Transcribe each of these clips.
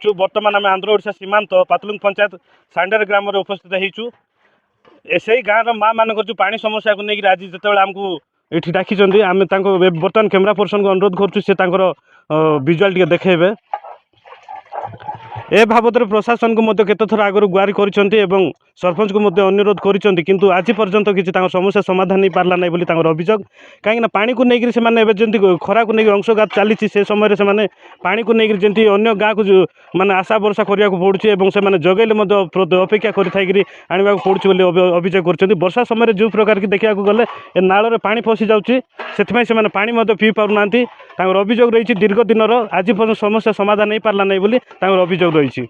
होइछु वर्तमान आम आंध्र ओडिशा सीमांत पातलुंग पंचायत सांडेर ग्राम रे उपस्थित होइछु एसई गाँव रो माँ मान जो पानी समस्या को लेकर आज जिते आमको ये डाकी आम बर्तमान कैमेरा पर्सन को अनुरोध करूँ विजुआल टे देखेबे ए बाबद प्रशासन को केते थर आगु गुहारि कर सरपंच को अनुरोध कर आज पर्यंत किसी समस्या समाधान नहीं पार्ला ना बोली अभियोग कहीं पानी को लेकर जमी खरा को लेकर अंशघात चली से समय से पानी को लेकर जमी अन्य गाँव को माने आशा भरसा करने को पड़ुछि से जगैले अपेक्षा कर आने पड़ुछि अभियोग कर वर्षा समय जो प्रकार की देखा गले नाल पानी फसी जाऊँगी से पानी पी पारना अभियोग रही दीर्घ दिन आज पर्यटन समस्या समाधान नहीं पार्ला ना बोली अभियोग रही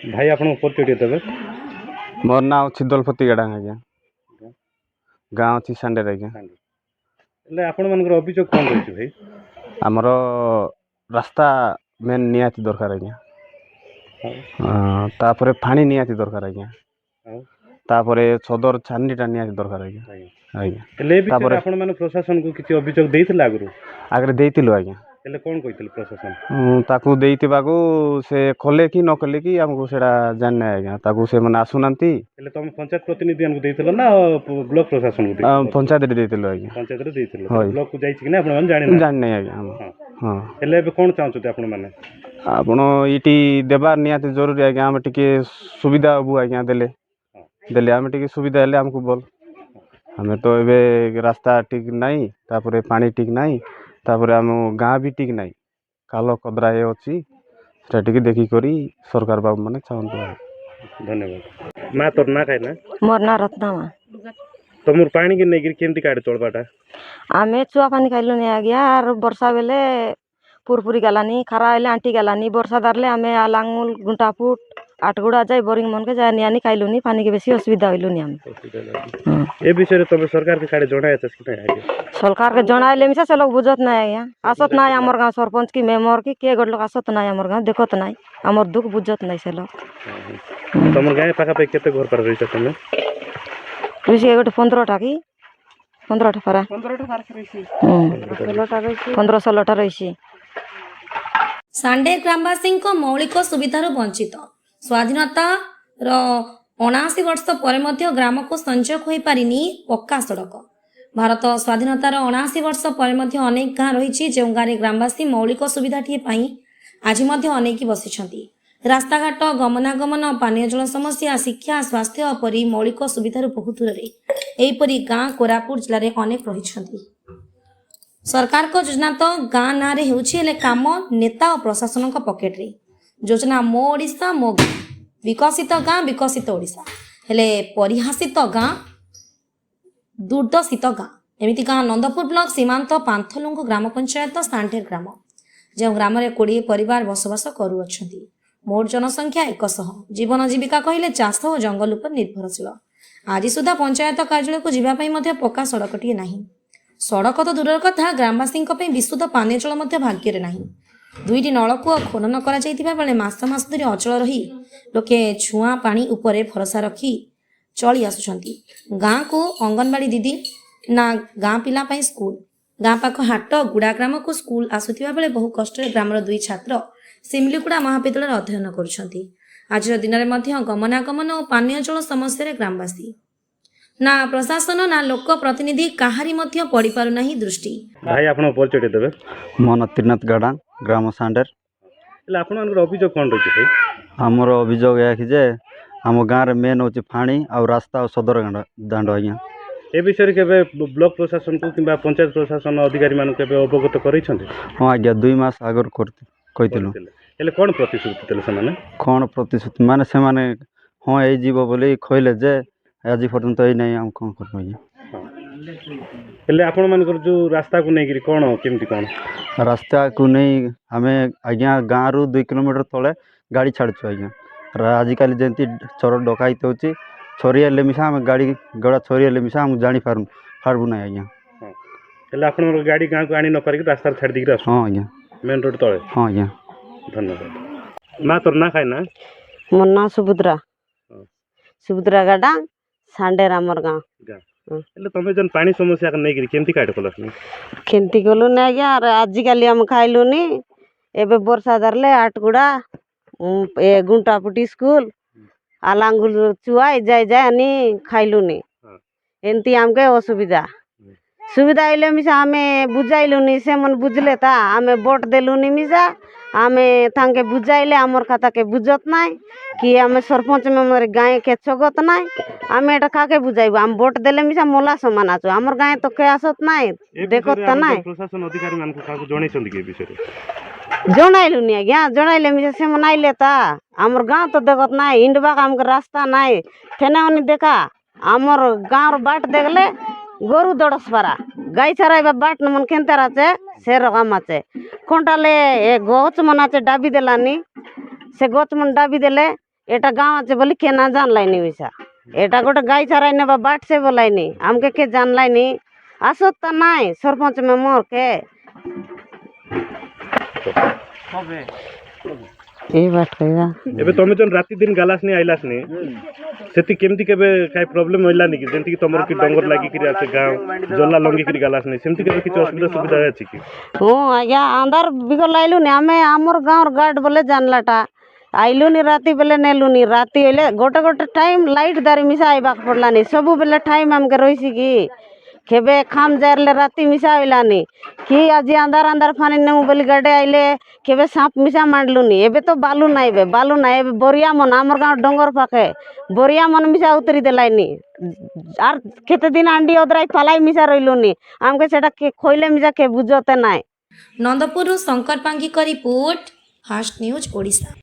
भाई आप देवे मोर ना दलपति गड़ा आज्ञा गाँव अच्छी सांडेर आज्ञा आपण मान अभियोग कौन रही भाई आमर रास्ता मेन निहाती दरकार आज्ञा तापर पानी निहाती दरकार आज्ञा तापर सदर छानीटा निहाती दरकार आज्ञा आज्ञा आपण मान प्रशासन को किसी अभियोग देइथिले आगु आगे देइथिलु आज्ञा हेले कोन कहिथिले प्रशासन ताकू देइतिबाकू से खोले कि न खोले कि हमको सेडा जानना है आज्ञा ताकू से माने आसुनांती हेले तुम पंचायत प्रतिनिधि हमको देइथिलो ना ब्लॉक प्रशासन को पंचायत रे देइथिलो आज्ञा पंचायत रे देइथिलो ब्लॉक को जाइछि कि ना आपण मान जानि जानने आज्ञा हां हेले बे कोन चाहछते आपण माने आपण इटी देबार नियाती जरूरी आज्ञा हम टिके सुविधा हबु आज्ञा देले देले हम टिके सुविधा हेले हमको बोल हमें तो एबे रास्ता ठीक नहीं तापर पानी ठीक नहीं तापर आम गाँ भी ठीक नहीं काल कदरा अच्छी से देखी करी सरकार बाबू मैंने चाहते धन्यवाद माँ तोर ना खाए ना मोर ना रत्ना माँ तुम पानी के नहीं केमती काट चलबाटा आमे चुआ पानी खाइलु नहीं आ गया और वर्षा बेले पुरपुरी गलानी खरा आइले आंटी गलानी वर्षा दारले आमे आलांगुल गुंटा फुट आठगुड़ा जाए बोरिंग मन के जाए नियानी खाइलु नहीं पानी के बेसी असुविधा होइलु नहीं हम ए विषय रे तुम सरकार के काडे जणाय छस कि नहीं सरकार के जणाइले मिसा से लोग बुझत नहीं आया आसत नहीं हमर गांव सरपंच की मेंबर की के गड लोग आसत नहीं हमर गांव देखत नहीं हमर दुख बुझत नहीं से लोग तुम गाय पाखा पे केते घर पर रही छ तुम कृषि गोटे 15 टा की 15 टा पारा 15-16 टा रही सांडे ग्रामवासी मौलिक सुविधार वंचित स्वाधीनता 79 वर्ष पर ग्राम को संजोग हो पारिनी पक्का सड़क भारत स्वाधीनतार 79 वर्ष पर अनेक गाँ रही जो गाँव ग्रामवासी मौलिक सुविधाटी आज अनेक बसी रास्ताघाट गमनागमन पानीय जल समस्या शिक्षा स्वास्थ्य परी मौलिक सुविधार बहुत दूर एहीपरि गाँ कोरापुट जिले में अनेक रही सरकार को योजना तो गाँ ना रे हेउछि काम नेता और प्रशासन पकेट रे योजना मो ओडिशा मो गाँ विकसित गाँ विकसित ओडिशा हेले परिहासित गाँ दुर्दशित गाँ एमती गाँ नंदपुर ब्लॉक सीमांत पांथलुंग ग्राम पंचायत सांडेर ग्राम जो ग्राम 20 परिवार बसवास करुअछंती मोट जनसंख्या 100 जीवन जीविका कहले चाष और जंगल उपर निर्भरशील आज सुधा पंचायत कार्यालय को जीवाई पक्का सड़कटे नहीं सड़क तो दूर कथा ग्रामवासी विशुद्ध पानी जल भाग्य ना 2टी नलकूआ खनन कर मास मास धरी अचल रही लोके छुआ पानी उपरे भरोसा रखी चली आसुछंती गाँ को अंगनवाड़ी दीदी ना गाँ पिला स्कूल गाँ पाख हाट गुड़ा ग्राम को स्कूल आसुथिबा बेले बहु कष्ट ग्रामर 2 छात्र सिमलीगुड़ा महाविद्यालय अध्ययन करुछंती आज दिन में गमनागमन और पानीय जल समस्या ग्रामवासी ना प्रशासन ना लोक प्रतिनिधि कहारी मध्य पड़ी पारु नाही दृष्टि भाई आपण परिचय देबे मन त्रिनाथ गड़ा ग्राम सांडेर एला आपण अभियोग कोन रही भाई हमर अभियोग है कि जे हम गाँव मेन होची पानी और रास्ता और सदर दांड आज्ञा ए विषय के ब्लॉक प्रशासन को किंबा पंचायत प्रशासन अधिकारी मान के अवगत करैछन्ते हां आज्ञा 2 मास आगर कहितिलु एले कोन प्रतिश्रुति देले समाने कोन प्रतिश्रुति माने से माने हां ए जीवो बोली खइले जे आज पर्यंत ए नहीं हम कोन करबो एले आपण मान जो रास्ता को नहीं कोन केमती कोन रास्ता को नहीं हमें आज्ञा गाँव रु 2 किलोमीटर तले गाड़ी छाड़छु आज्ञा आजिकल जंती चोर डकाइत होची छोरी ले मिसा हम गाड़ी गड़ा छोरी ले मिसा हम जानि पारबु ना आज्ञा एले आपण गाड़ी गाँ को आनी न पारि रास्ता छाड़ दी के हां आज्ञा मेन रोड तले हां आज्ञा धन्यवाद माँ तोर ना खाए ना मोर ना सुभद्रा गाडा सांडेर आमर गाँव एले तमे जन पानी समस्या के नहीं केमती काट कलस नहीं केमती गलु ना गया और आजिकल हम खाइलुनी एबे वर्षा धरले आठगुड़ा ଏ ଗୁଣ୍ଟାପୁଟି ସ୍କୁଲ ଆଲାଙ୍ଗୁଲ ଚୁଆଇ ଯାଇ ଯାଇ ଆନି ଖାଇଲୁନି ଏମିତି ଆମକେ ଅସୁବିଧା ସୁବିଧା ହେଲେ ମିଶା ଆମେ ବୁଝାଇଲୁନି ସେମାନେ ବୁଝିଲେ ତା ଆମେ ଭୋଟ ଦେଲୁନି ମିଶା ଆମେ ତାଙ୍କେ ବୁଝାଇଲେ ଆମର କଥାକେ ବୁଝତ ନାହିଁ କି ଆମେ ସରପଞ୍ଚ ମେମ୍ବର ଗାଁ କେ ଛଗତ ନାହିଁ ଆମେ এটা কাকে বুঝাইব আমি ভোট দেলে মিশা মোলা সমান আছো আমার গায়ে তো কে আসত নাই দেখত তা নাই প্রশাসন ଅଧିକାରୀ ମାନଙ୍କୁ କାହାକୁ ଜଣେଇଛନ୍ତି କି ଏ ବିଷୟରେ? ଜଣାଇଲୁନି ଆଜ୍ଞା ଜଣାଇଲେ ମିଶା ସେମାନେ ଆଇଲେ ତା ଆମର ଗାଁ ତ ଦେଖତ ନାହିଁ ଇଣ୍ଡବାକ ଆମକୁ ରାସ୍ତା ନାହିଁ ଫେନେ ଅନି ଦେଖା ଆମର ଗାଁର ବାଟ দেখলে গরু দড়স পারা গাই ছাড়াইবা বাট মন কেনতার আছে সে রকম আছে কোনটালে এ গছ মন আছে ডাবি দেলানি সে গছ মন ডাবি দেলে এটা গাঁও আছে বলি কে না জানলাইনি মিশা এটা গোটে গাই ছাড়াই নেবা বাট সে বলাইনি আমকে কে জানলাইনি আসত তা নাই সরপঞ্চ মেম্বর কে এই বাট কইরা ଏବେ ତମେ ଯୋଉ ରାତି ଦିନ ଗାଲାସନି ଆଇଲାସନି ସେଠି କେମିତି କେବେ କାଇ ପ୍ରୋବ୍ଲେମ ହଇଲାନି କି ଯେମିତି କି ତମର କି ଡଙ୍ଗର ଲାଗିକିରି আছে ଗାଁ ଜଲା ଲଙ୍ଗିକିରି ଗାଲାସନି ସେମିତି କେବେ କିଛି ଅସୁବିଧା ସୁବିଧା ଅଛି କି? ହଁ ଆଜ୍ଞା ଅନ୍ଧାର ବିଗଲ ଆଇଲୁନି ଆମେ ଆମର ଗାଁର ଗାର୍ଡ ବୋଲେ ଜାନଲାଟା ଆଇଲୁନି ରାତି ବେଲେ ନେଲୁନି ରାତି ହେଲେ ଗୋଟେ ଗୋଟେ ଟାଇମ ଲାଇଟ୍ ଦାରି ମିଶା ଆଇବାକୁ ପଡଲାନି ସବୁ ବେଲେ ଟାଇମ ଆମକେ ରହିଛି କି କେବେ ଖାମ ଜାରଲେ ରାତି ମିଶା ଆଇଲାନି କି ଆଜି ଅନ୍ଧାର ଅନ୍ଧାର ପାଣି ନେମୁ ବୋଲି ଗାଡେ ଆଇଲେ କେବେ ସାପ ମିଶା ମାଣ୍ଡଲୁନି ଏବେ ତ ବାଲୁ ନାଇବେ ବାଲୁ ନାଇ ଏବେ ବରିଆ ମନ ଆମର ଗାଁ ଡଙ୍ଗର ପାଖେ ବରିଆ ମନ ମିଶା ଉତରି ଦେଲାଇନି আর কেতে দিন আন্ডি অদরাই পালাই মিশা রইলুনি আমকে সেটা কে খইলে মিশা কে বুঝতে নাই ନନ୍ଦପୁରରୁ ଶଙ୍କର ପାଙ୍ଗିଙ୍କ ରିପୋର୍ଟ ଫାଷ୍ଟ ନ୍ୟୁଜ୍ ଓଡ଼ିଶା।